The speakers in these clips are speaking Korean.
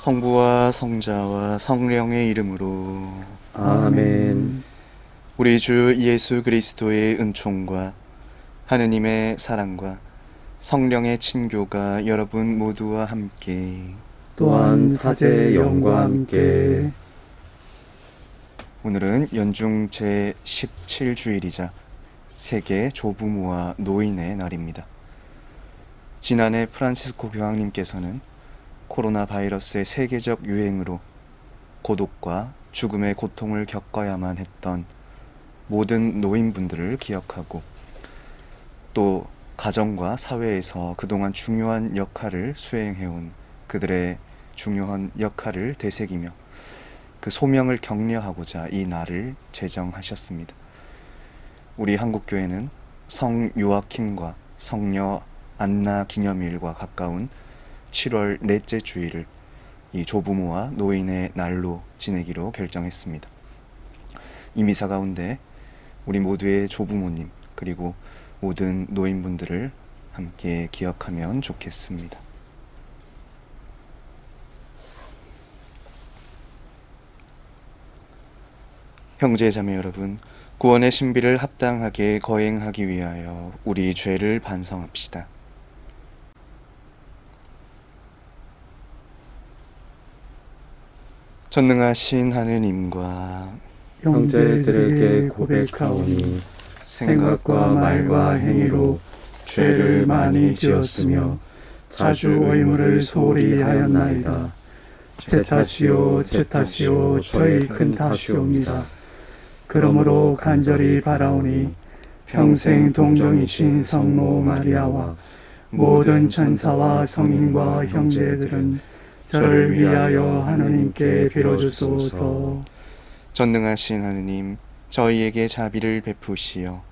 성부와 성자와 성령의 이름으로 아멘. 우리 주 예수 그리스도의 은총과 하느님의 사랑과 성령의 친교가 여러분 모두와 함께 또한 사제의 영과 함께 오늘은 연중 제17주일이자 세계 조부모와 노인의 날입니다. 지난해 프란시스코 교황님께서는 코로나 바이러스의 세계적 유행으로 고독과 죽음의 고통을 겪어야만 했던 모든 노인분들을 기억하고 또 가정과 사회에서 그동안 중요한 역할을 수행해온 그들의 중요한 역할을 되새기며 그 소명을 격려하고자 이 날을 제정하셨습니다. 우리 한국교회는 성 요아킴과 성녀 안나 기념일과 가까운 7월 넷째 주일을 이 조부모와 노인의 날로 지내기로 결정했습니다. 이 미사 가운데 우리 모두의 조부모님 그리고 모든 노인분들을 함께 기억하면 좋겠습니다. 형제 자매 여러분, 구원의 신비를 합당하게 거행하기 위하여 우리 죄를 반성합시다. 전능하신 하느님과 형제들에게 고백하오니 생각과 말과 행위로 죄를 많이 지었으며 자주 의무를 소홀히 하였나이다. 제 탓이요 제 탓이요 저희 큰 탓이옵니다. 그러므로 간절히 바라오니 평생 동정이신 성모 마리아와 모든 천사와 성인과 형제들은 저를 위하여 하느님께 빌어주소서. 전능하신 하느님, 저희에게 자비를 베푸시어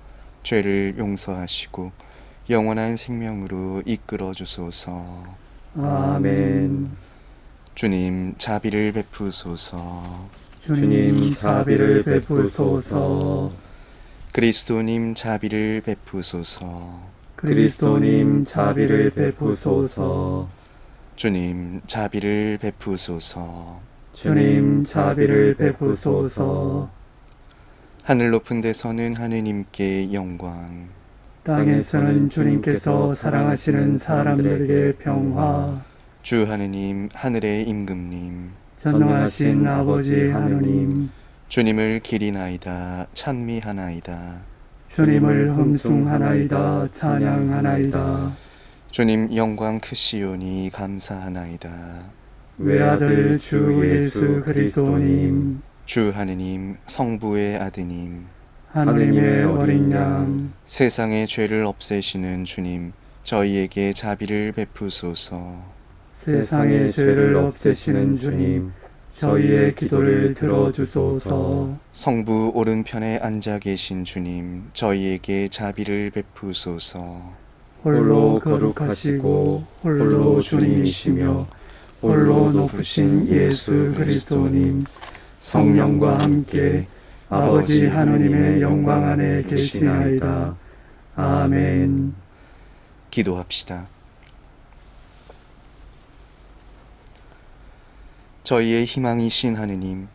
죄를 용서하시고 영원한 생명으로 이끌어 주소서. 아멘. 주님, 자비를 베푸소서. 주님 자비를 베푸소서. 그리스도님, 자비를 베푸소서. 그리스도님 자비를 베푸소서. 주님, 자비를 베푸소서. 주님 자비를 베푸소서. 하늘 높은 데서는 하느님께 영광, 땅에서는 주님께서 사랑하시는 사람들에게 평화. 주 하느님, 하늘의 임금님, 전능하신 아버지 하느님, 주님을 기리나이다, 찬미하나이다. 주님을 흠숭하나이다, 찬양하나이다. 주님 영광 크시오니 감사하나이다. 외아들 주 예수 그리스도님, 주 하느님, 성부의 아드님, 하느님의 어린 양, 세상의 죄를 없애시는 주님, 저희에게 자비를 베푸소서. 세상의 죄를 없애시는 주님, 저희의 기도를 들어주소서. 성부 오른편에 앉아 계신 주님, 저희에게 자비를 베푸소서. 홀로 거룩하시고 홀로 주님이시며 홀로 높으신 예수 그리스도님, 성령과 함께 아버지 하느님의 영광 안에 계시나이다. 아멘. 기도합시다. 저희의 희망이신 하느님,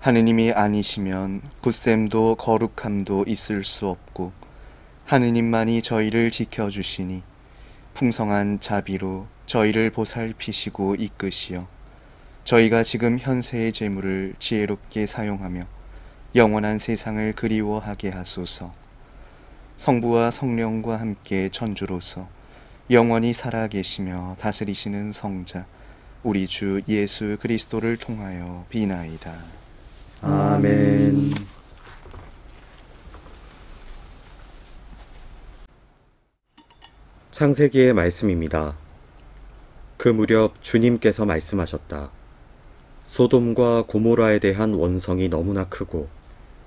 하느님이 아니시면 굳셈도 거룩함도 있을 수 없고 하느님만이 저희를 지켜주시니 풍성한 자비로 저희를 보살피시고 이끄시어 저희가 지금 현세의 재물을 지혜롭게 사용하며 영원한 세상을 그리워하게 하소서. 성부와 성령과 함께 천주로서 영원히 살아계시며 다스리시는 성자 우리 주 예수 그리스도를 통하여 비나이다. 아멘. 창세기의 말씀입니다. 그 무렵 주님께서 말씀하셨다. 소돔과 고모라에 대한 원성이 너무나 크고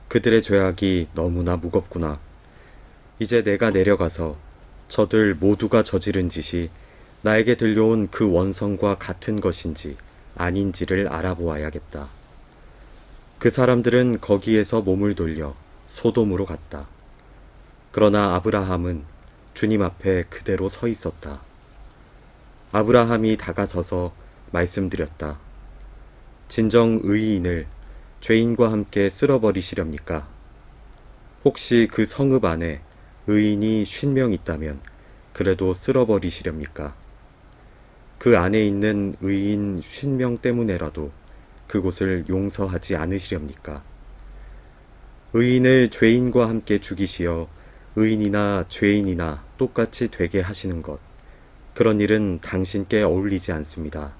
그들의 죄악이 너무나 무겁구나. 이제 내가 내려가서 저들 모두가 저지른 짓이 나에게 들려온 그 원성과 같은 것인지 아닌지를 알아보아야겠다. 그 사람들은 거기에서 몸을 돌려 소돔으로 갔다. 그러나 아브라함은 주님 앞에 그대로 서 있었다. 아브라함이 다가서서 말씀드렸다. 진정 의인을 죄인과 함께 쓸어버리시렵니까? 혹시 그 성읍 안에 의인이 50명 있다면 그래도 쓸어버리시렵니까? 그 안에 있는 의인 50명 때문에라도 그곳을 용서하지 않으시렵니까? 의인을 죄인과 함께 죽이시어 의인이나 죄인이나 똑같이 되게 하시는 것, 그런 일은 당신께 어울리지 않습니다.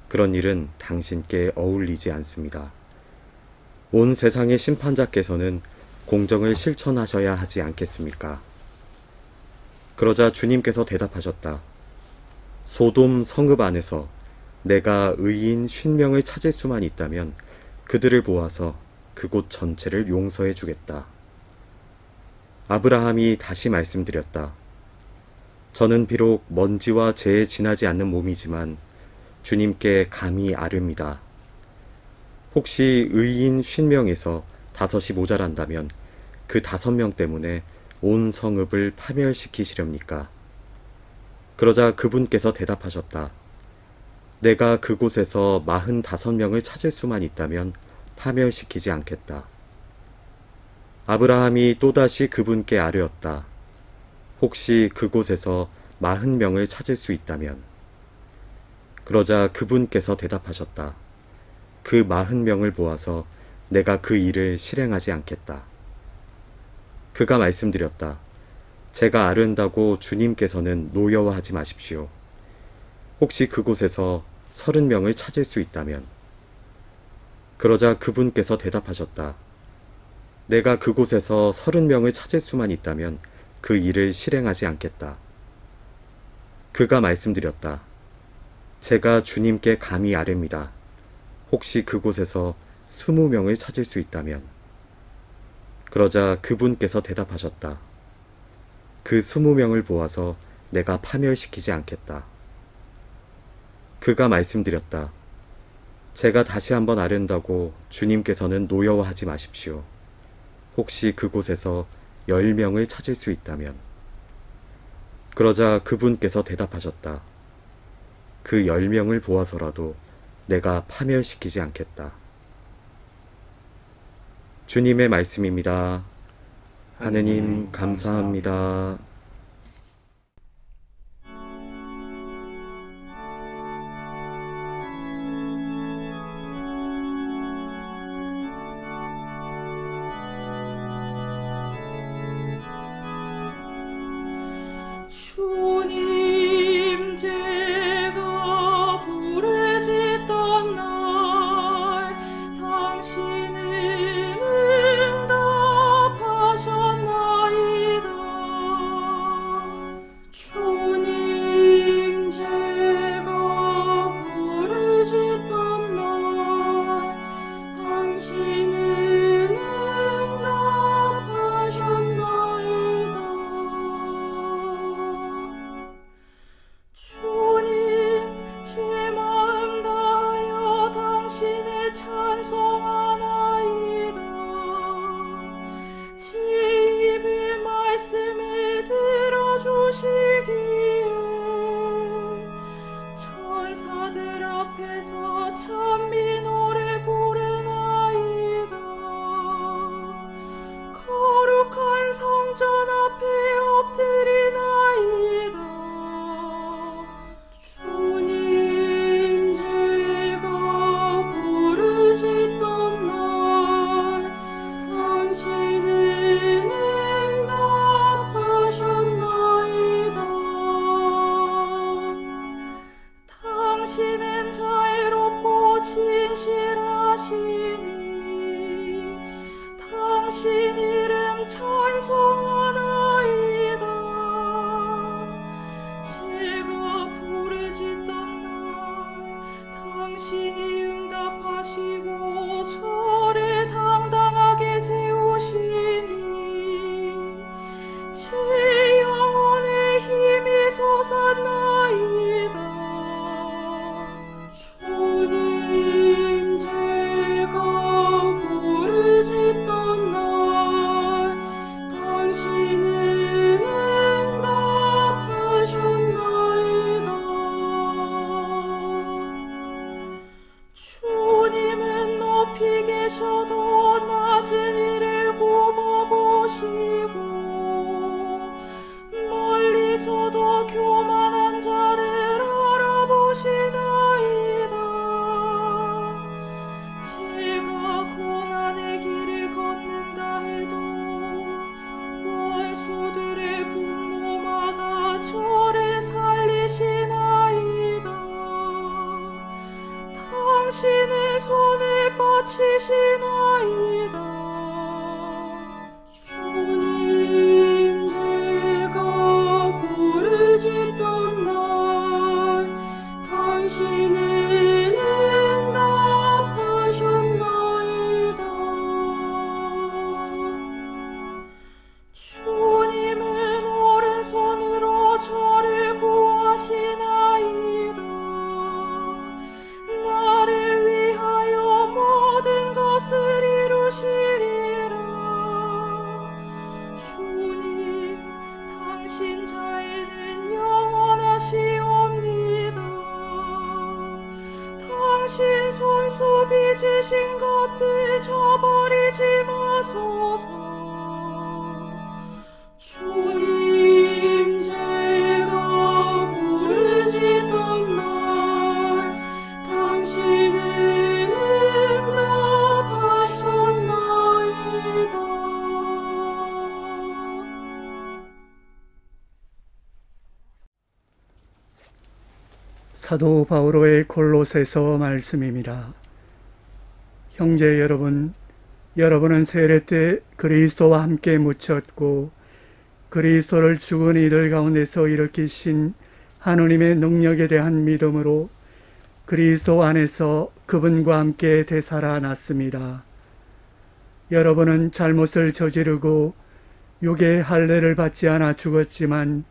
그런 일은 당신께 어울리지 않습니다. 온 세상의 심판자께서는 공정을 실천하셔야 하지 않겠습니까? 그러자 주님께서 대답하셨다. 소돔 성읍 안에서 내가 의인 50명을 찾을 수만 있다면 그들을 모아서 그곳 전체를 용서해 주겠다. 아브라함이 다시 말씀드렸다. 저는 비록 먼지와 재에 지나지 않는 몸이지만 주님께 감히 아릅니다. 혹시 의인 50명에서 5이 모자란다면 그 5명 때문에 온 성읍을 파멸시키시렵니까? 그러자 그분께서 대답하셨다. 내가 그곳에서 45명을 찾을 수만 있다면 파멸시키지 않겠다. 아브라함이 또다시 그분께 아뢰었다. 혹시 그곳에서 40명을 찾을 수 있다면? 그러자 그분께서 대답하셨다. 그 40명을 모아서 내가 그 일을 실행하지 않겠다. 그가 말씀드렸다. 제가 아른다고 주님께서는 노여워하지 마십시오. 혹시 그곳에서 30명을 찾을 수 있다면? 그러자 그분께서 대답하셨다. 내가 그곳에서 30명을 찾을 수만 있다면 그 일을 실행하지 않겠다. 그가 말씀드렸다. 제가 주님께 감히 아뢰입니다. 혹시 그곳에서 20명을 찾을 수 있다면? 그러자 그분께서 대답하셨다. 그 20명을 모아서 내가 파멸시키지 않겠다. 그가 말씀드렸다. 제가 다시 한번 아른다고 주님께서는 노여워하지 마십시오. 혹시 그곳에서 10명을 찾을 수 있다면? 그러자 그분께서 대답하셨다. 그 10명을 보아서라도 내가 파멸시키지 않겠다. 주님의 말씀입니다. 하느님 감사합니다. 주님 제가 불을 짓던 날 당신은 응답하셨나이다. 주님 제가 불을 짓던 날 당신은 응답하셨나이다. 주님 제 마음 다하여 당신의 찬송하나이다. 제 입의 말씀을 들어주시기에 천사들 앞에서 찬미 노래 부르나이다. 거룩한 성전 앞에 엎드리나이다. 주님 제가 불을 짓던 날 당신은 응답하셨나이다. 당신은 자애롭고 진실하시니 당신 이름 찬송하나이다. 제가 불을 짓던 날 당신이 응답하시고 저를 당당하게 세우시니 제 영혼의 힘이 솟았나이다. 주님 제가 불을 짓던 날 당신 당신의 손에 뻗치시나이다. 주님, 제가 부르짖던 날 당신은 응답하셨나이다. 주님은 오른손으로 저를 구하시나이다. 나를 위하여 모든 것을 이루시리라. 주님, 당신 자에는 영원하시옵니다. 당신 손수 빚으신 것들 저버리지 마소서. 주님, 제가 부르짖던 날 당신은 응답하셨나이다. 사도 바오로의 골로새서 말씀입니다. 형제 여러분, 여러분은 세례 때 그리스도와 함께 묻혔고 그리스도를 죽은 이들 가운데서 일으키신 하느님의 능력에 대한 믿음으로 그리스도 안에서 그분과 함께 되살아났습니다. 여러분은 잘못을 저지르고 육의 할례를 받지 않아 죽었지만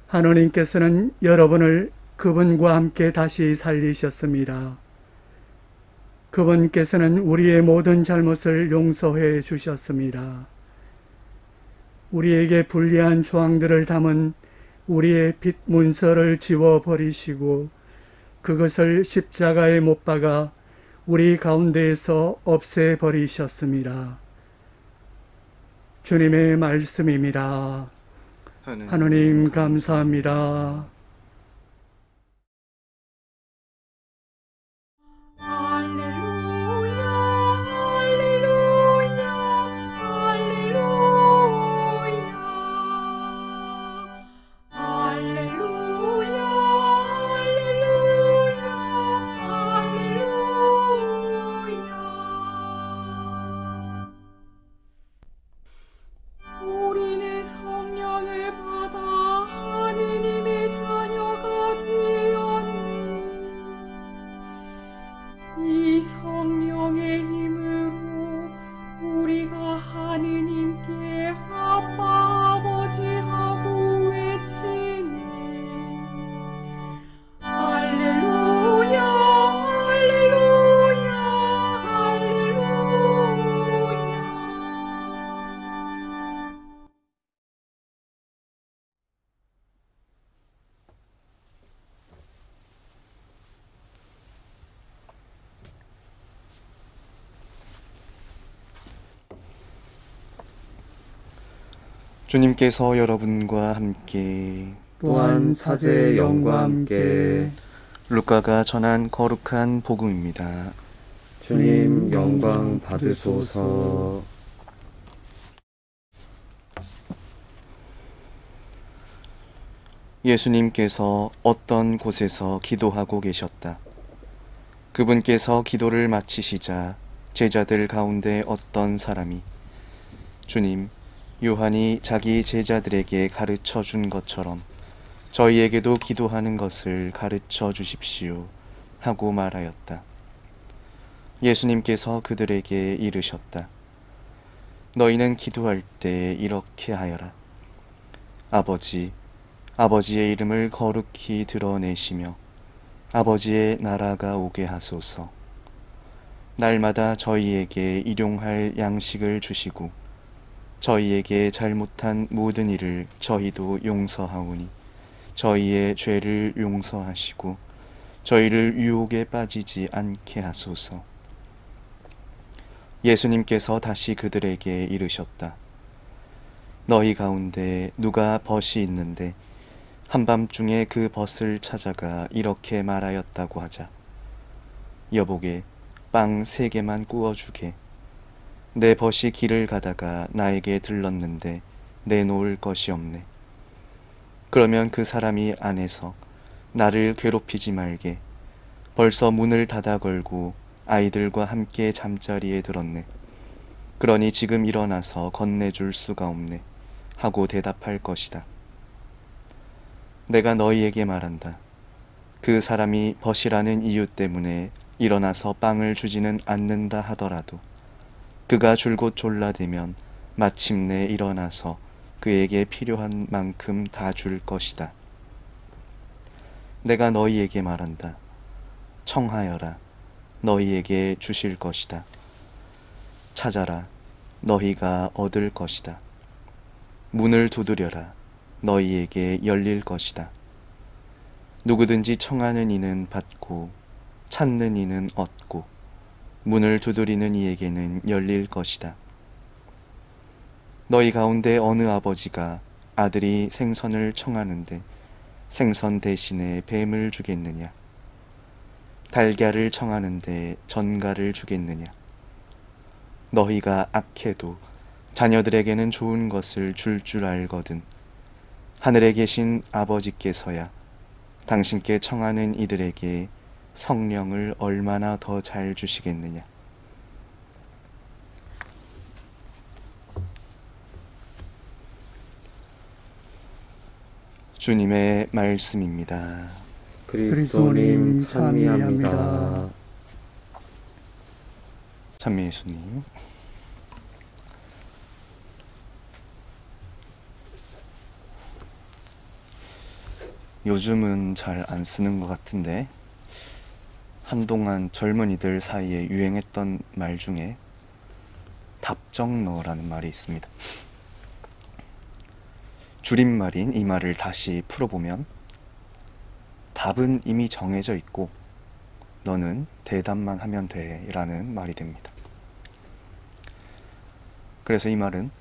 하느님께서는 여러분을 그분과 함께 다시 살리셨습니다. 그분께서는 우리의 모든 잘못을 용서해 주셨습니다. 우리에게 불리한 조항들을 담은 우리의 빚 문서를 지워버리시고 그것을 십자가에 못 박아 우리 가운데에서 없애버리셨습니다. 주님의 말씀입니다. 하느님 감사합니다. 우리는 성령을 받아 하느님의 자녀가 되었니. 이 성령의 힘으로 우리가 하느님께 아빠 아버지 하고 외치니. 할렐루야, 할렐루야, 할렐루야. 주님께서 여러분과 함께 또한 사제의 영과 함께 루카가 전한 거룩한 복음입니다. 주님 영광 받으소서. 예수님께서 어떤 곳에서 기도하고 계셨다. 그분께서 기도를 마치시자 제자들 가운데 어떤 사람이 주님, 요한이 자기 제자들에게 가르쳐 준 것처럼 저희에게도 기도하는 것을 가르쳐 주십시오 하고 말하였다. 예수님께서 그들에게 이르셨다. 너희는 기도할 때 이렇게 하여라. 아버지, 아버지의 이름을 거룩히 드러내시며 아버지의 나라가 오게 하소서. 날마다 저희에게 일용할 양식을 주시고 저희에게 잘못한 모든 일을 저희도 용서하오니 저희의 죄를 용서하시고 저희를 유혹에 빠지지 않게 하소서. 예수님께서 다시 그들에게 이르셨다. 너희 가운데 누가 벗이 있는데 한밤중에 그 벗을 찾아가 이렇게 말하였다고 하자. 여보게, 빵 3개만 구워주게. 내 벗이 길을 가다가 나에게 들렀는데 내놓을 것이 없네. 그러면 그 사람이 안에서 나를 괴롭히지 말게. 벌써 문을 닫아 걸고 아이들과 함께 잠자리에 들었네. 그러니 지금 일어나서 건네줄 수가 없네. 하고 대답할 것이다. 내가 너희에게 말한다. 그 사람이 벗이라는 이유 때문에 일어나서 빵을 주지는 않는다 하더라도 그가 줄곧 졸라대면 마침내 일어나서 그에게 필요한 만큼 다 줄 것이다. 내가 너희에게 말한다. 청하여라. 너희에게 주실 것이다. 찾아라. 너희가 얻을 것이다. 문을 두드려라. 너희에게 열릴 것이다. 누구든지 청하는 이는 받고 찾는 이는 얻고 문을 두드리는 이에게는 열릴 것이다. 너희 가운데 어느 아버지가 아들이 생선을 청하는데 생선 대신에 뱀을 주겠느냐? 달걀을 청하는데 전갈을 주겠느냐? 너희가 악해도 자녀들에게는 좋은 것을 줄 알거든. 하늘에 계신 아버지께서야 당신께 청하는 이들에게 성령을 얼마나 더 잘 주시겠느냐. 주님의 말씀입니다. 그리스도님 찬미합니다. 찬미 예수님. 요즘은 잘 안 쓰는 것 같은데 한동안 젊은이들 사이에 유행했던 말 중에 답정너라는 말이 있습니다. 줄임말인 이 말을 다시 풀어보면 답은 이미 정해져 있고 너는 대답만 하면 돼 라는 말이 됩니다. 그래서 이 말은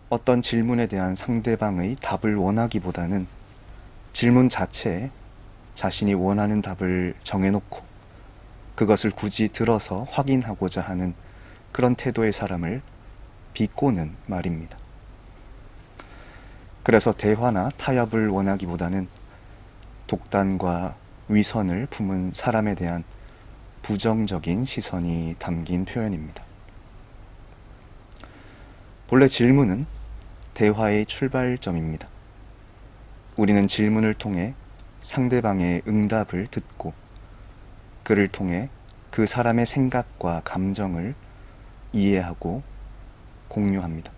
어떤 질문에 대한 상대방의 답을 원하기보다는 질문 자체에 자신이 원하는 답을 정해놓고 그것을 굳이 들어서 확인하고자 하는 그런 태도의 사람을 비꼬는 말입니다. 그래서 대화나 타협을 원하기보다는 독단과 위선을 품은 사람에 대한 부정적인 시선이 담긴 표현입니다. 본래 질문은 대화의 출발점입니다. 우리는 질문을 통해 상대방의 응답을 듣고 그를 통해 그 사람의 생각과 감정을 이해하고 공유합니다.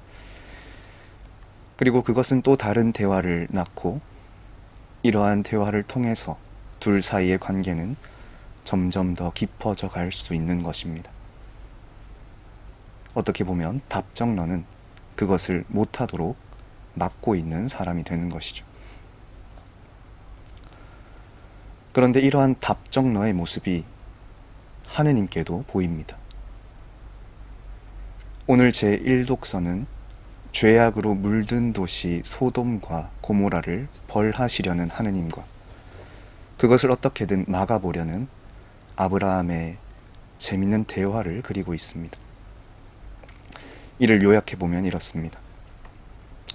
그리고 그것은 또 다른 대화를 낳고 이러한 대화를 통해서 둘 사이의 관계는 점점 더 깊어져 갈 수 있는 것입니다. 어떻게 보면 답정너는 그것을 못하도록 막고 있는 사람이 되는 것이죠. 그런데 이러한 답정너의 모습이 하느님께도 보입니다. 오늘 제1독서는 죄악으로 물든 도시 소돔과 고모라를 벌하시려는 하느님과 그것을 어떻게든 막아보려는 아브라함의 재밌는 대화를 그리고 있습니다. 이를 요약해보면 이렇습니다.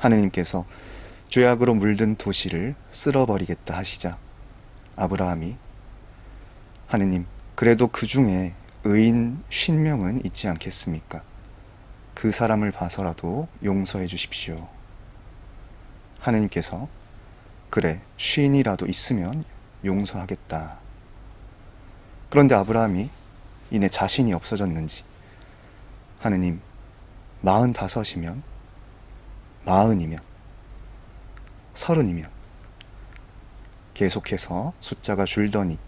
하느님께서 죄악으로 물든 도시를 쓸어버리겠다 하시자 아브라함이 하느님, 그래도 그 중에 의인 50명은 있지 않겠습니까? 그 사람을 봐서라도 용서해 주십시오. 하느님께서 그래, 50이라도 있으면 용서하겠다. 그런데 아브라함이 이내 자신이 없어졌는지 하느님, 45이면 40이면 30이면 계속해서 숫자가 줄더니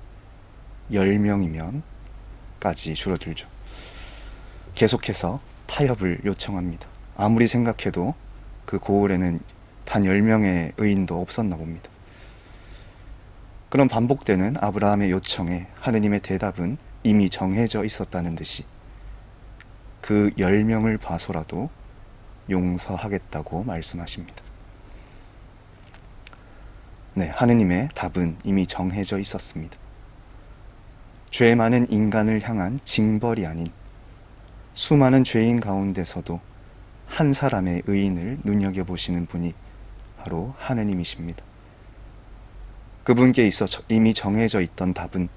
10명이면 까지 줄어들죠. 계속해서 타협을 요청합니다. 아무리 생각해도 그 고을에는 단 10명의 의인도 없었나 봅니다. 그런 반복되는 아브라함의 요청에 하느님의 대답은 이미 정해져 있었다는 듯이 그 10명을 봐서라도 용서하겠다고 말씀하십니다. 네, 하느님의 답은 이미 정해져 있었습니다. 죄 많은 인간을 향한 징벌이 아닌 수많은 죄인 가운데서도 한 사람의 의인을 눈여겨보시는 분이 바로 하느님이십니다. 그분께 있어 이미 정해져 있던 답은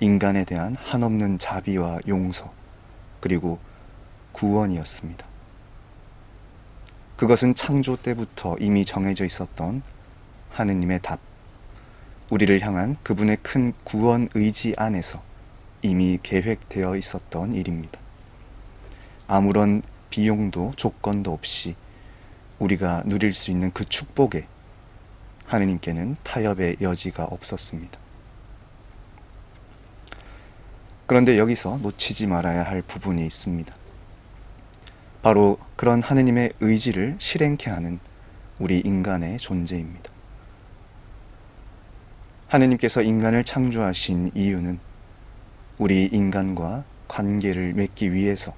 인간에 대한 한없는 자비와 용서, 그리고 구원이었습니다. 그것은 창조 때부터 이미 정해져 있었던 하느님의 답, 우리를 향한 그분의 큰 구원 의지 안에서 이미 계획되어 있었던 일입니다. 아무런 비용도 조건도 없이 우리가 누릴 수 있는 그 축복에 하느님께는 타협의 여지가 없었습니다. 그런데 여기서 놓치지 말아야 할 부분이 있습니다. 바로 그런 하느님의 의지를 실행케 하는 우리 인간의 존재입니다. 하느님께서 인간을 창조하신 이유는 우리 인간과 관계를 맺기 위해서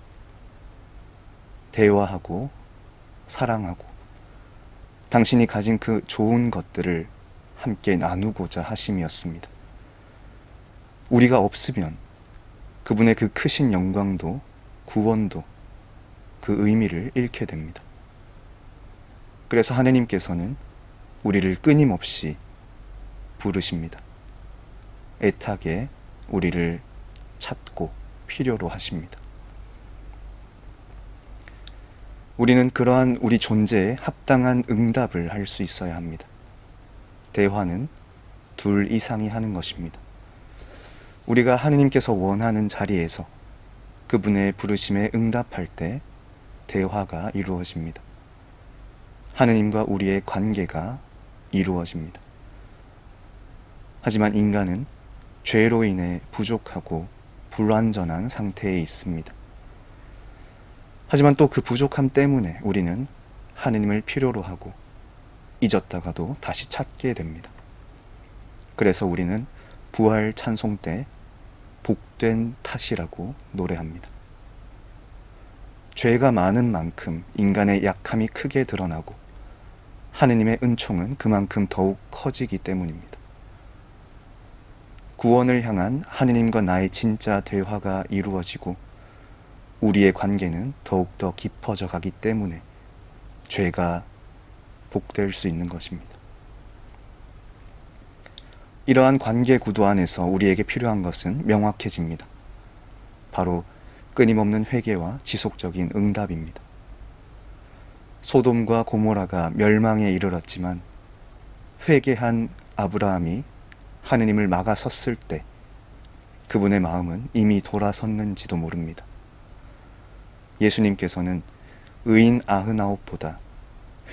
대화하고 사랑하고 당신이 가진 그 좋은 것들을 함께 나누고자 하심이었습니다. 우리가 없으면 그분의 그 크신 영광도 구원도 그 의미를 잃게 됩니다. 그래서 하느님께서는 우리를 끊임없이 부르십니다. 애타게 우리를 찾고 필요로 하십니다. 우리는 그러한 우리 존재에 합당한 응답을 할 수 있어야 합니다. 대화는 둘 이상이 하는 것입니다. 우리가 하느님께서 원하는 자리에서 그분의 부르심에 응답할 때 대화가 이루어집니다. 하느님과 우리의 관계가 이루어집니다. 하지만 인간은 죄로 인해 부족하고 불완전한 상태에 있습니다. 하지만 또 그 부족함 때문에 우리는 하느님을 필요로 하고 잊었다가도 다시 찾게 됩니다. 그래서 우리는 부활 찬송 때 복된 탓이라고 노래합니다. 죄가 많은 만큼 인간의 약함이 크게 드러나고 하느님의 은총은 그만큼 더욱 커지기 때문입니다. 구원을 향한 하느님과 나의 진짜 대화가 이루어지고 우리의 관계는 더욱더 깊어져 가기 때문에 죄가 복될 수 있는 것입니다. 이러한 관계 구도 안에서 우리에게 필요한 것은 명확해집니다. 바로 끊임없는 회개와 지속적인 응답입니다. 소돔과 고모라가 멸망에 이르렀지만 회개한 아브라함이 하느님을 막아섰을 때 그분의 마음은 이미 돌아섰는지도 모릅니다. 예수님께서는 의인 99보다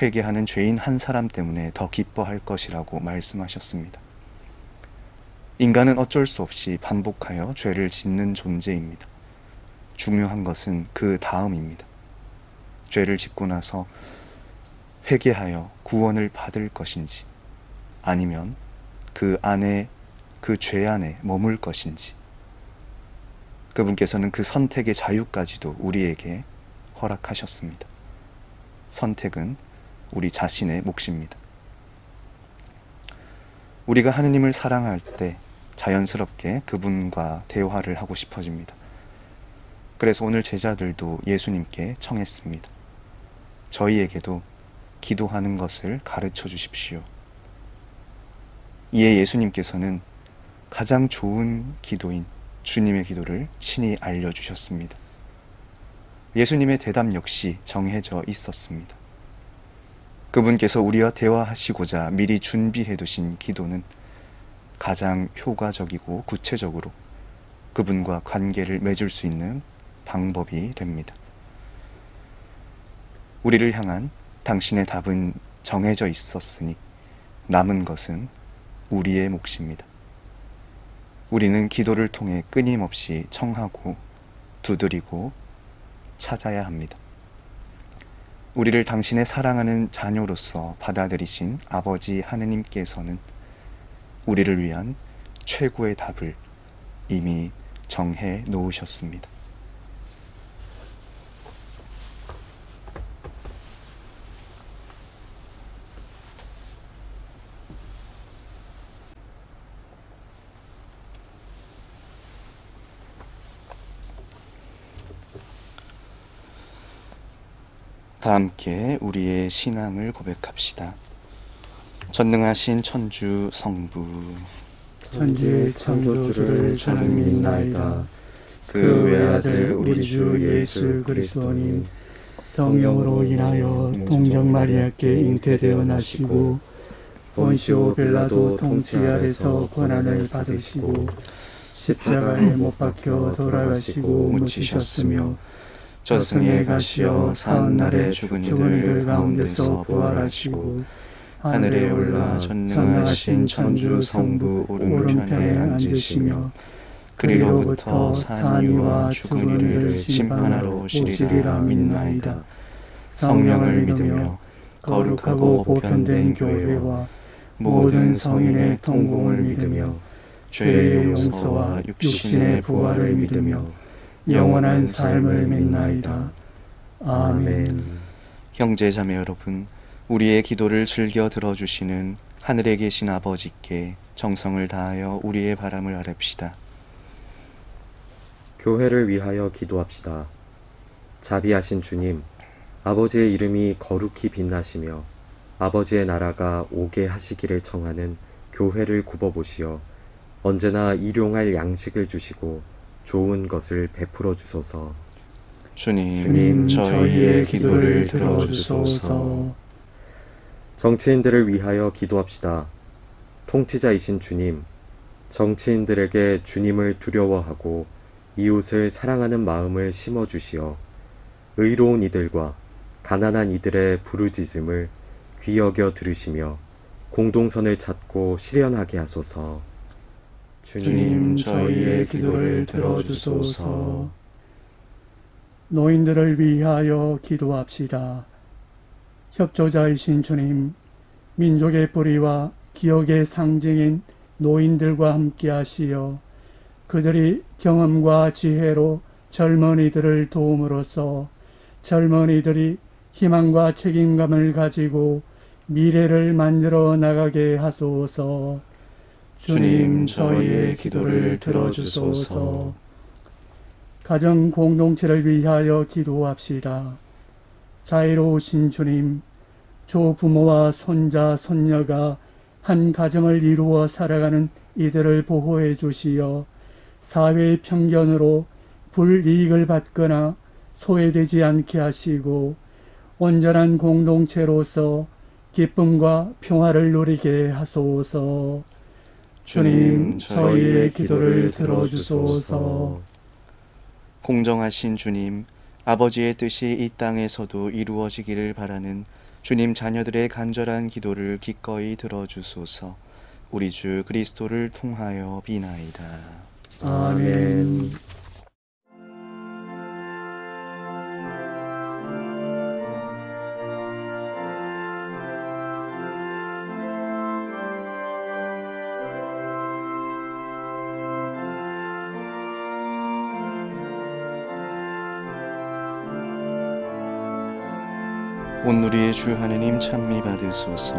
회개하는 죄인 한 사람 때문에 더 기뻐할 것이라고 말씀하셨습니다. 인간은 어쩔 수 없이 반복하여 죄를 짓는 존재입니다. 중요한 것은 그 다음입니다. 죄를 짓고 나서 회개하여 구원을 받을 것인지 아니면 그 안에 그 죄 안에 머물 것인지 그분께서는 그 선택의 자유까지도 우리에게 허락하셨습니다. 선택은 우리 자신의 몫입니다. 우리가 하느님을 사랑할 때 자연스럽게 그분과 대화를 하고 싶어집니다. 그래서 오늘 제자들도 예수님께 청했습니다. 저희에게도 기도하는 것을 가르쳐 주십시오. 이에 예수님께서는 가장 좋은 기도인 주님의 기도를 친히 알려주셨습니다. 예수님의 대답 역시 정해져 있었습니다. 그분께서 우리와 대화하시고자 미리 준비해 두신 기도는 가장 효과적이고 구체적으로 그분과 관계를 맺을 수 있는 방법이 됩니다. 우리를 향한 당신의 답은 정해져 있었으니 남은 것은 우리의 몫입니다. 우리는 기도를 통해 끊임없이 청하고 두드리고 찾아야 합니다. 우리를 당신의 사랑하는 자녀로서 받아들이신 아버지 하느님께서는 우리를 위한 최고의 답을 이미 정해 놓으셨습니다. 다 함께 우리의 신앙을 고백합시다. 전능하신 천주 성부, 천지의 창조주를 저는 믿나이다. 그 외아들 우리 주 예수 그리스도님 성령으로 인하여 동정 마리아께 잉태되어 나시고 본시오 빌라도 통치 아래서 고난을 받으시고 십자가에 못 박혀 돌아가시고 묻히셨으며 저승에 가시어 사흘날에 죽은 이들 가운데서 부활하시고 하늘에 올라 전능하신 천주 성부 오른편에 앉으시며 그리로부터 사니와 죽은 이를 심판하러 오시리라 믿나이다. 성령을 믿으며 거룩하고 보편된 교회와 모든 성인의 통공을 믿으며 죄의 용서와 육신의 부활을 믿으며 영원한 삶을 믿나이다. 아멘. 형제 자매 여러분, 우리의 기도를 즐겨 들어주시는 하늘에 계신 아버지께 정성을 다하여 우리의 바람을 아뢰읍시다. 교회를 위하여 기도합시다. 자비하신 주님, 아버지의 이름이 거룩히 빛나시며 아버지의 나라가 오게 하시기를 청하는 교회를 굽어보시어 언제나 일용할 양식을 주시고 좋은 것을 베풀어 주소서. 주님, 저희의 기도를 들어주소서. 정치인들을 위하여 기도합시다. 통치자이신 주님, 정치인들에게 주님을 두려워하고 이웃을 사랑하는 마음을 심어주시어 의로운 이들과 가난한 이들의 부르짖음을 귀 여겨 들으시며 공동선을 찾고 실현하게 하소서. 주님, 저희의 기도를 들어주소서. 노인들을 위하여 기도합시다. 협조자이신 주님, 민족의 뿌리와 기억의 상징인 노인들과 함께 하시어 그들이 경험과 지혜로 젊은이들을 도움으로써 젊은이들이 희망과 책임감을 가지고 미래를 만들어 나가게 하소서. 주님, 저희의 기도를 들어주소서. 가정 공동체를 위하여 기도합시다. 자애로우신 주님, 조부모와 손자, 손녀가 한 가정을 이루어 살아가는 이들을 보호해 주시어 사회의 편견으로 불이익을 받거나 소외되지 않게 하시고 온전한 공동체로서 기쁨과 평화를 누리게 하소서. 주님, 저희의 기도를 들어주소서. 공정하신 주님, 아버지의 뜻이 이 땅에서도 이루어지기를 바라는 주님 자녀들의 간절한 기도를 기꺼이 들어주소서. 우리 주 그리스도를 통하여 비나이다. 아멘. 온누리의 주 하느님 찬미 받으소서.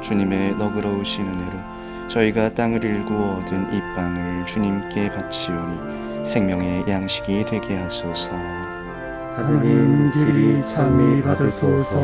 주님의 너그러우신 은혜로 저희가 땅을 일구어 얻은 이 빵을 주님께 바치오니 생명의 양식이 되게 하소서. 하느님 길이 찬미 받으소서.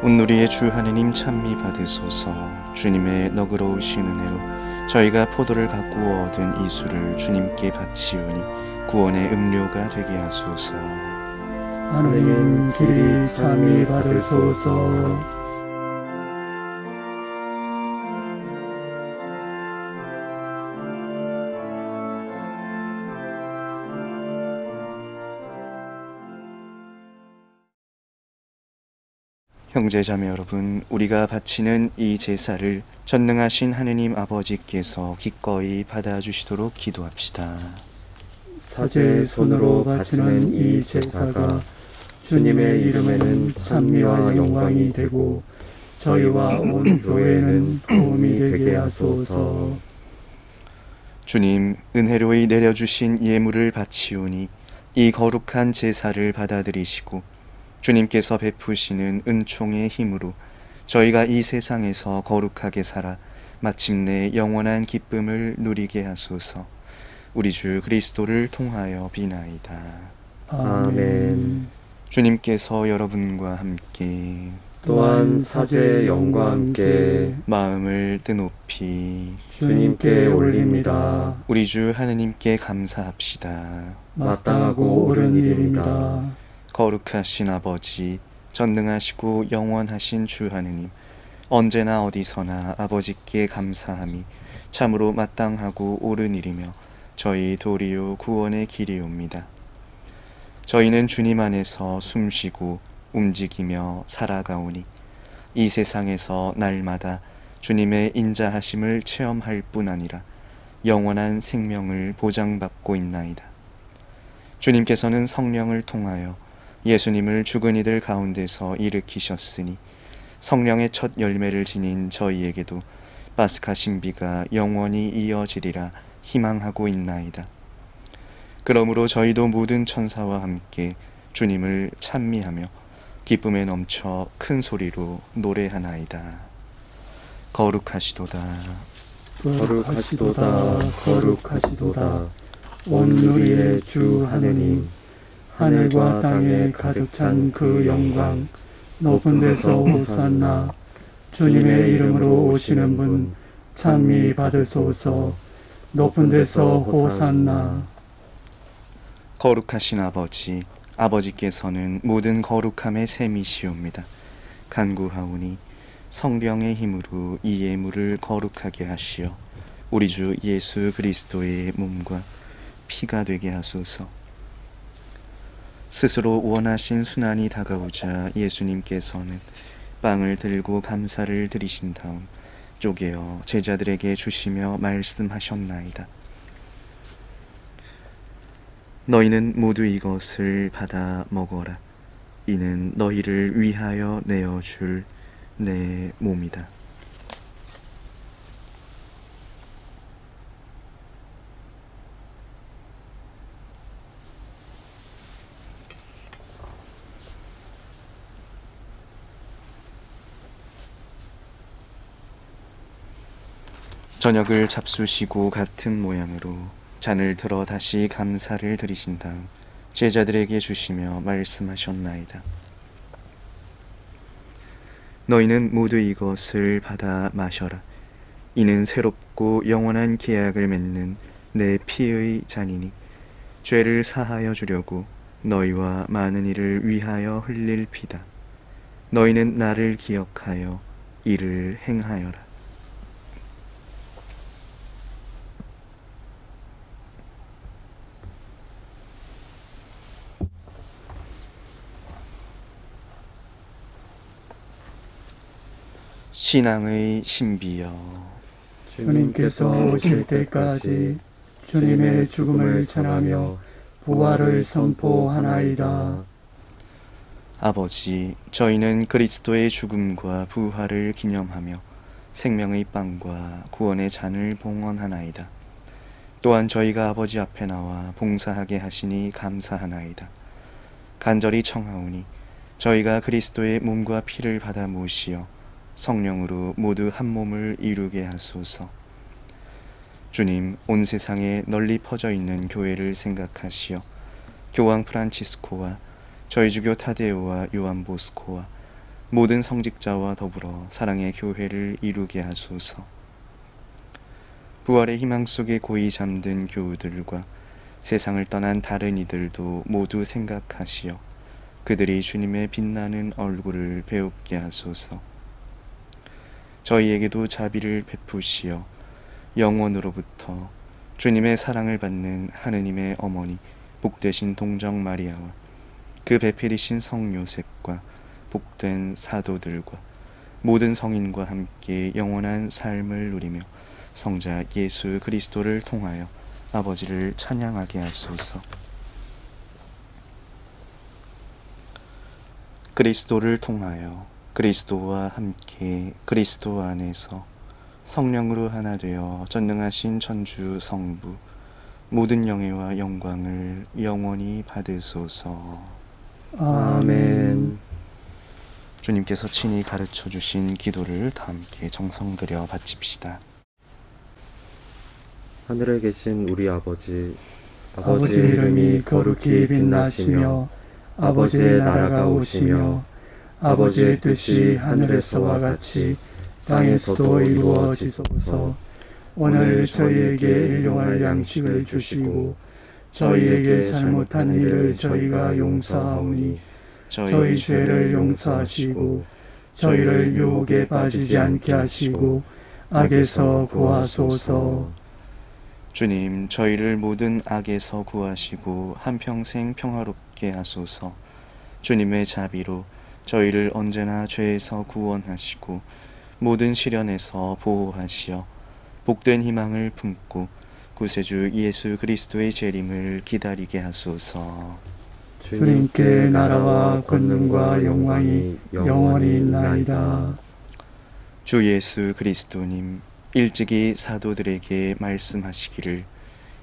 온누리의 주 하느님 찬미 받으소서. 주님의 너그러우신 은혜로 저희가 포도를 가꾸어 얻은 이 술을 주님께 바치오니 구원의 음료가 되게 하소서. 하느님 길이 찬미 받으소서. 형제자매 여러분, 우리가 바치는 이 제사를 전능하신 하느님 아버지께서 기꺼이 받아주시도록 기도합시다. 사제의 손으로 바치는 이 제사가 주님의 이름에는 찬미와 영광이 되고 저희와 온 교회는 도움이 되게 하소서. 주님, 은혜로이 내려주신 예물을 바치오니 이 거룩한 제사를 받아들이시고 주님께서 베푸시는 은총의 힘으로 저희가 이 세상에서 거룩하게 살아 마침내 영원한 기쁨을 누리게 하소서. 우리 주 그리스도를 통하여 비나이다. 아멘. 주님께서 여러분과 함께 또한 사제의 영과 함께 마음을 뜨높이 주님께 올립니다. 우리 주 하느님께 감사합시다. 마땅하고 옳은 일입니다. 거룩하신 아버지, 전능하시고 영원하신 주 하느님, 언제나 어디서나 아버지께 감사함이 참으로 마땅하고 옳은 일이며 저희 도리요 구원의 길이옵니다. 저희는 주님 안에서 숨쉬고 움직이며 살아가오니 이 세상에서 날마다 주님의 인자하심을 체험할 뿐 아니라 영원한 생명을 보장받고 있나이다. 주님께서는 성령을 통하여 예수님을 죽은 이들 가운데서 일으키셨으니 성령의 첫 열매를 지닌 저희에게도 파스카 신비가 영원히 이어지리라 희망하고 있나이다. 그러므로 저희도 모든 천사와 함께 주님을 찬미하며 기쁨에 넘쳐 큰 소리로 노래하나이다. 거룩하시도다. 거룩하시도다. 거룩하시도다. 온누리의 주 하느님, 하늘과 땅에 가득 찬 그 영광, 높은 데서 호산나. 주님의 이름으로 오시는 분 찬미 받으소서. 높은 데서 호산나. 거룩하신 아버지, 아버지께서는 모든 거룩함의 셈이시옵니다. 간구하오니 성령의 힘으로 이 예물을 거룩하게 하시어 우리 주 예수 그리스도의 몸과 피가 되게 하소서. 스스로 원하신 순환이 다가오자 예수님께서는 빵을 들고 감사를 드리신 다음 쪼개어 제자들에게 주시며 말씀하셨나이다. 너희는 모두 이것을 받아 먹어라. 이는 너희를 위하여 내어줄 내 몸이다. 저녁을 잡수시고 같은 모양으로 잔을 들어 다시 감사를 드리신 다음 제자들에게 주시며 말씀하셨나이다. 너희는 모두 이것을 받아 마셔라. 이는 새롭고 영원한 계약을 맺는 내 피의 잔이니 죄를 사하여 주려고 너희와 많은 이를 위하여 흘릴 피다. 너희는 나를 기억하여 이를 행하여라. 신앙의 신비여, 주님께서 오실 때까지 주님의 죽음을 전하며 부활을 선포하나이다. 아버지, 저희는 그리스도의 죽음과 부활을 기념하며 생명의 빵과 구원의 잔을 봉헌하나이다. 또한 저희가 아버지 앞에 나와 봉사하게 하시니 감사하나이다. 간절히 청하오니 저희가 그리스도의 몸과 피를 받아 모시어 성령으로 모두 한 몸을 이루게 하소서. 주님, 온 세상에 널리 퍼져 있는 교회를 생각하시어 교황 프란치스코와 저희 주교 타데오와 요한 보스코와 모든 성직자와 더불어 사랑의 교회를 이루게 하소서. 부활의 희망 속에 고이 잠든 교우들과 세상을 떠난 다른 이들도 모두 생각하시어 그들이 주님의 빛나는 얼굴을 배웁게 하소서. 저희에게도 자비를 베푸시어 영원으로부터 주님의 사랑을 받는 하느님의 어머니 복되신 동정 마리아와 그 배필이신 성 요셉과 복된 사도들과 모든 성인과 함께 영원한 삶을 누리며 성자 예수 그리스도를 통하여 아버지를 찬양하게 하소서. 그리스도를 통하여 그리스도와 함께 그리스도 안에서 성령으로 하나 되어 전능하신 천주 성부 모든 영예와 영광을 영원히 받으소서. 아멘. 주님께서 친히 가르쳐 주신 기도를 다 함께 정성 들여 바칩시다. 하늘에 계신 우리 아버지 아버지의 이름이 거룩히 빛나시며 아버지의 나라가 오시며 아버지의 뜻이 하늘에서와 같이 땅에서도 이루어지소서. 오늘 저희에게 일용할 양식을 주시고 저희에게 잘못한 일을 저희가 용서하오니 저희 죄를 용서하시고 저희를 유혹에 빠지지 않게 하시고 악에서 구하소서. 주님, 저희를 모든 악에서 구하시고 한평생 평화롭게 하소서. 주님의 자비로 저희를 언제나 죄에서 구원하시고 모든 시련에서 보호하시어 복된 희망을 품고 구세주 예수 그리스도의 재림을 기다리게 하소서. 주님께 나라와 권능과 영광이 영원히 있나이다. 주 예수 그리스도님, 일찍이 사도들에게 말씀하시기를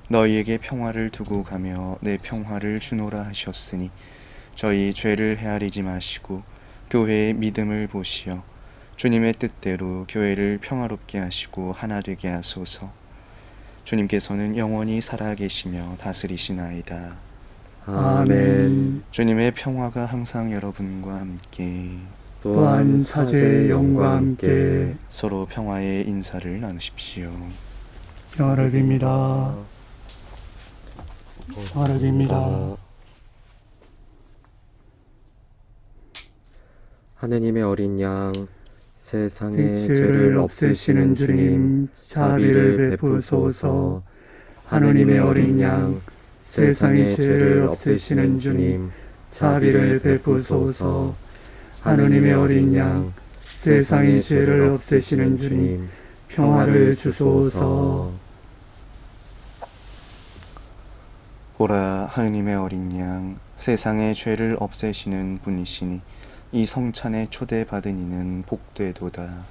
너희에게 평화를 두고 가며 내 평화를 주노라 하셨으니 저희 죄를 헤아리지 마시고 교회의 믿음을 보시어 주님의 뜻대로 교회를 평화롭게 하시고 하나 되게 하소서. 주님께서는 영원히 살아계시며 다스리시나이다. 아멘. 주님의 평화가 항상 여러분과 함께 또한 사제의 영과 함께 서로 평화의 인사를 나누십시오. 평화를 빕니다. 평화를 빕니다. 하느님의 어린 양, 세상의 죄를 없애시는 주님, 자비를 베푸소서. 하느님의 어린 양, 세상의 죄를 없애시는 주님, 자비를 베푸소서. 하느님의 어린 양, 세상의 죄를 없애시는 주님, 평화를 주소서. 보라, 하느님의 어린 양, 세상의 죄를 없애시는 분이시니 이 성찬에 초대받은 이는 복되도다.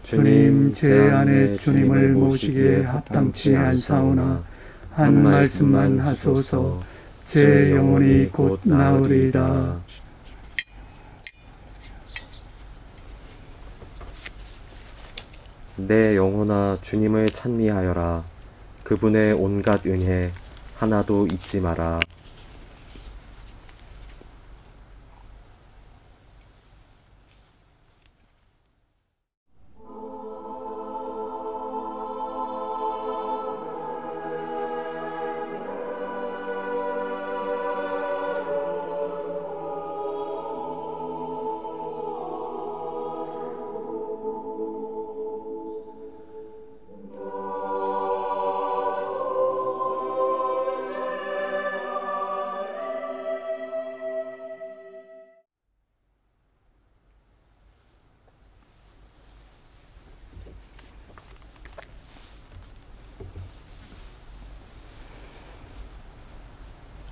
주님, 제 안에 주님을 모시기에 합당치 않사오나 한 말씀만 하소서. 제 영혼이 곧 나으리이다. 내 영혼아 주님을 찬미하여라. 그분의 온갖 은혜 하나도 잊지 마라.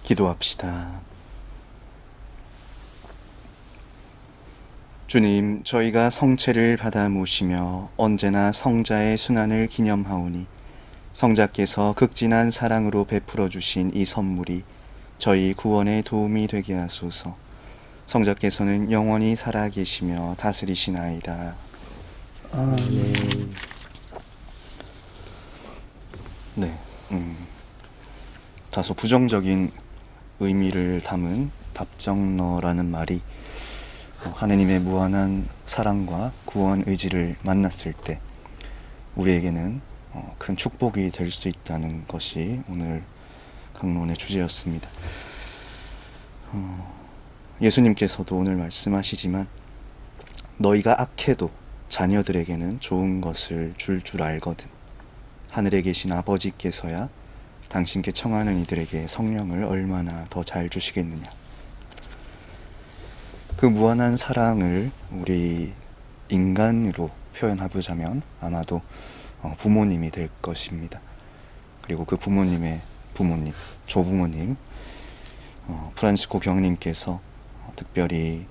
기도합시다. 주님, 저희가 성체를 받아 모시며 언제나 성자의 순환을 기념하오니 성자께서 극진한 사랑으로 베풀어 주신 이 선물이 저희 구원에 도움이 되게 하소서. 성자께서는 영원히 살아계시며 다스리시나이다. 아멘. 네, 다소 부정적인 의미를 담은 답정너라는 말이 하느님의 무한한 사랑과 구원 의지를 만났을 때 우리에게는 큰 축복이 될 수 있다는 것이 오늘 강론의 주제였습니다. 예수님께서도 오늘 말씀하시지만 너희가 악해도 자녀들에게는 좋은 것을 줄 알거든. 하늘에 계신 아버지께서야 당신께 청하는 이들에게 성령을 얼마나 더 잘 주시겠느냐. 그 무한한 사랑을 우리 인간으로 표현해보자면 아마도 부모님이 될 것입니다. 그리고 그 부모님의 부모님, 조부모님, 프란시스코 경님께서 특별히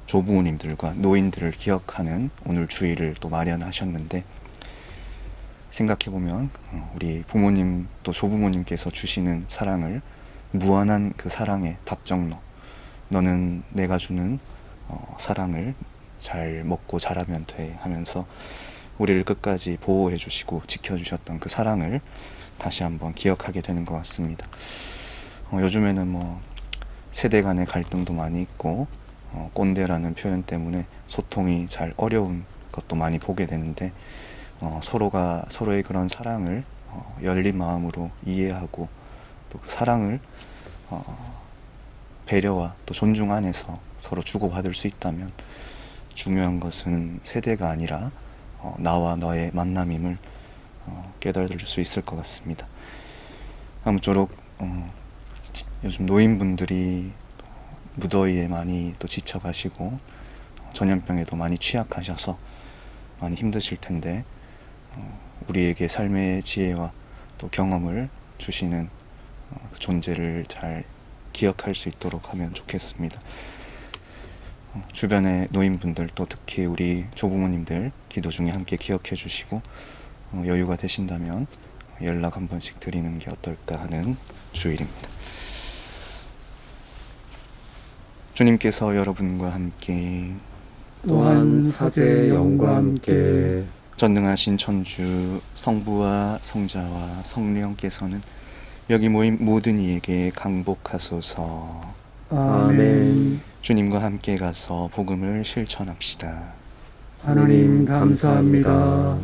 조부모님들과 노인들을 기억하는 오늘 주일을 또 마련하셨는데, 생각해보면 우리 부모님 또 조부모님께서 주시는 사랑을 무한한 그 사랑의 답정너, 너는 내가 주는 사랑을 잘 먹고 자라면 돼 하면서 우리를 끝까지 보호해 주시고 지켜주셨던 그 사랑을 다시 한번 기억하게 되는 것 같습니다. 요즘에는 뭐 세대 간의 갈등도 많이 있고 꼰대라는 표현 때문에 소통이 잘 어려운 것도 많이 보게 되는데 서로가 서로의 그런 사랑을 열린 마음으로 이해하고 또 그 사랑을 배려와 또 존중 안에서 서로 주고받을 수 있다면 중요한 것은 세대가 아니라 나와 너의 만남임을 깨달을 수 있을 것 같습니다. 아무쪼록 요즘 노인분들이 무더위에 많이 또 지쳐가시고 전염병에도 많이 취약하셔서 많이 힘드실 텐데 우리에게 삶의 지혜와 또 경험을 주시는 그 존재를 잘 기억할 수 있도록 하면 좋겠습니다. 주변의 노인분들 또 특히 우리 조부모님들 기도 중에 함께 기억해 주시고 여유가 되신다면 연락 한 번씩 드리는 게 어떨까 하는 주일입니다. 주님께서 여러분과 함께 또한 사제의 영과 함께 전능하신 천주 성부와 성자와 성령께서는 여기 모인 모든 이에게 강복하소서. 아멘. 주님과 함께 가서 복음을 실천합시다. 하나님 감사합니다.